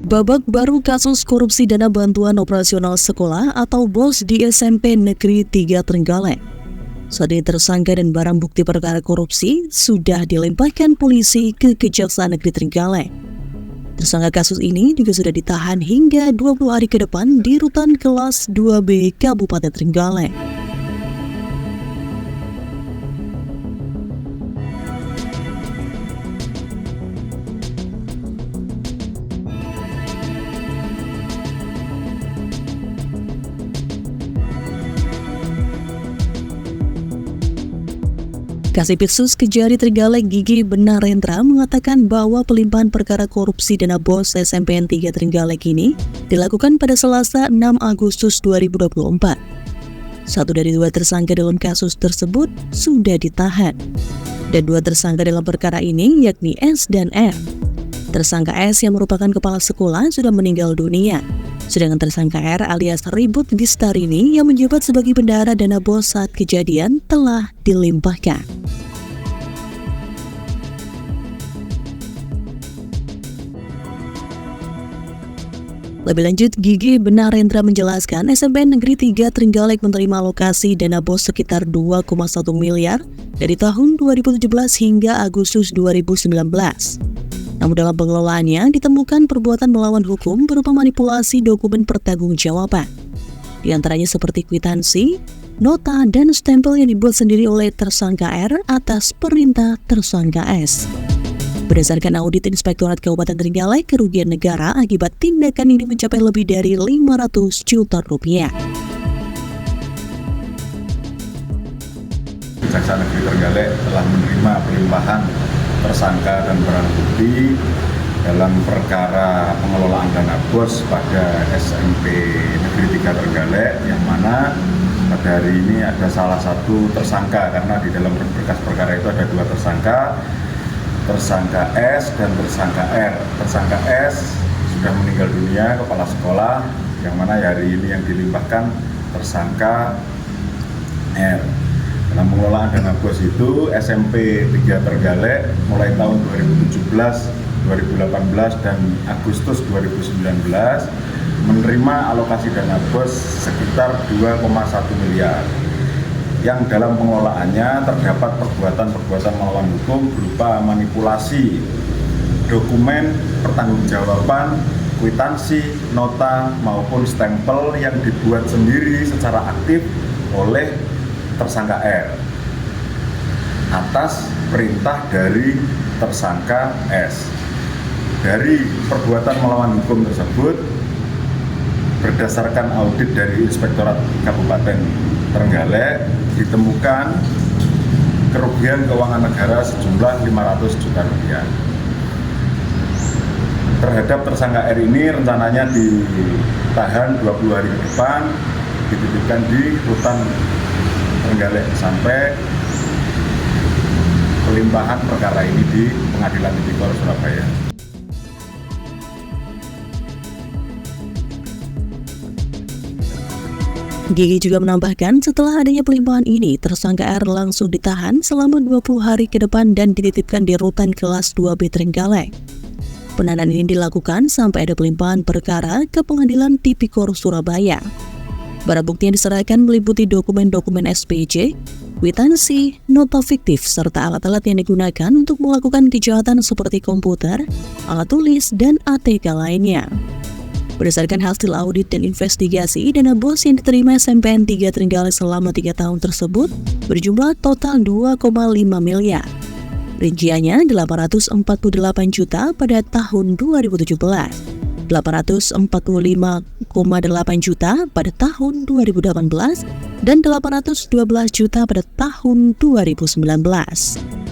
Babak baru kasus korupsi dana bantuan operasional sekolah atau BOS di SMP Negeri 3 Trenggalek. Saat ini tersangka dan barang bukti perkara korupsi sudah dilimpahkan polisi ke Kejaksaan Negeri Trenggalek. Tersangka kasus ini juga sudah ditahan hingga 20 hari ke depan di Rutan Kelas 2B Kabupaten Trenggalek. Kasipitsus Kejari Trenggalek Gigi Benarendra mengatakan bahwa pelimpahan perkara korupsi dana BOS SMPN 3 Trenggalek ini dilakukan pada Selasa 6 Agustus 2024. Satu dari dua tersangka dalam kasus tersebut sudah ditahan. Dan dua tersangka dalam perkara ini yakni S dan R. Tersangka S yang merupakan kepala sekolah sudah meninggal dunia. Sedangkan tersangka R alias Ribut Gistarini yang menjabat sebagai bendahara dana BOS saat kejadian telah dilimpahkan. Lebih lanjut, Gigi Benarendra menjelaskan SMPN Negeri 3 Trenggalek menerima alokasi dana BOS sekitar 2,1 miliar dari tahun 2017 hingga Agustus 2019. Namun dalam pengelolaannya ditemukan perbuatan melawan hukum berupa manipulasi dokumen pertanggungjawaban. Di antaranya seperti kwitansi, nota, dan stempel yang dibuat sendiri oleh tersangka R atas perintah tersangka S. Berdasarkan audit Inspektorat Kabupaten Trenggalek, kerugian negara akibat tindakan ini mencapai lebih dari 500 juta rupiah. Kejaksaan Negeri Trenggalek telah menerima pelimpahan tersangka dan barang bukti dalam perkara pengelolaan dana BOS pada SMP Negeri 3 Trenggalek, yang mana pada hari ini ada salah satu tersangka, karena di dalam berkas perkara itu ada dua tersangka S dan tersangka R. Tersangka S sudah meninggal dunia, kepala sekolah, yang mana hari ini yang dilimpahkan tersangka R. Dalam pengelolaan dana BOS itu SMP 3 Trenggalek mulai tahun 2017, 2018, dan Agustus 2019 menerima alokasi dana BOS sekitar 2,1 miliar. Yang dalam pengelolaannya terdapat perbuatan-perbuatan melawan hukum berupa manipulasi dokumen pertanggungjawaban, kwitansi, nota, maupun stempel yang dibuat sendiri secara aktif oleh tersangka R atas perintah dari tersangka S. Dari perbuatan melawan hukum tersebut, berdasarkan audit dari Inspektorat Kabupaten Trenggalek, ditemukan kerugian keuangan negara sejumlah 500 juta rupiah. Terhadap tersangka R ini rencananya ditahan 20 hari ke depan, dititipkan di Rutan Trenggalek sampai pelimpahan perkara ini di Pengadilan Tipikor Surabaya. Gigi juga menambahkan setelah adanya pelimpahan ini, tersangka R langsung ditahan selama 20 hari ke depan dan dititipkan di Rutan Kelas 2B Trenggalek. Penahanan ini dilakukan sampai ada pelimpahan perkara ke Pengadilan Tipikor Surabaya. Barang bukti yang diserahkan meliputi dokumen-dokumen SPJ, kwitansi, nota fiktif, serta alat-alat yang digunakan untuk melakukan kejahatan seperti komputer, alat tulis, dan ATK lainnya. Berdasarkan hasil audit dan investigasi, dana BOS yang diterima SMPN 3 Trenggalek selama 3 tahun tersebut berjumlah total 2,5 miliar. Rinciannya 848 juta pada tahun 2017, 845,8 juta pada tahun 2018, dan 812 juta pada tahun 2019.